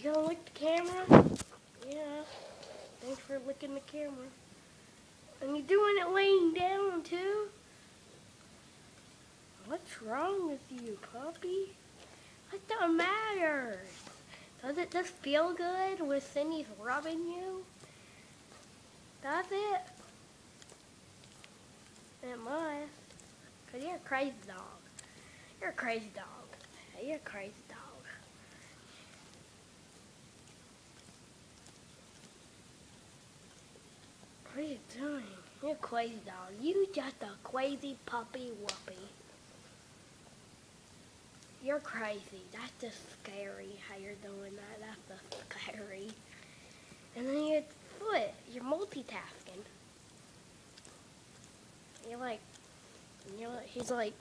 You gonna lick the camera? Yeah. Thanks for licking the camera. And you're doing it laying down too? What's wrong with you, puppy? What the matter? Does it just feel good when Cindy's rubbing you? Does it? It must. Because you're a crazy dog. You're a crazy dog. You're a crazy dog. What are you doing? You're a crazy dog. You just a crazy puppy whoopee. You're crazy. That's just scary how you're doing that. That's just scary. And then your foot. You're multitasking. He's like,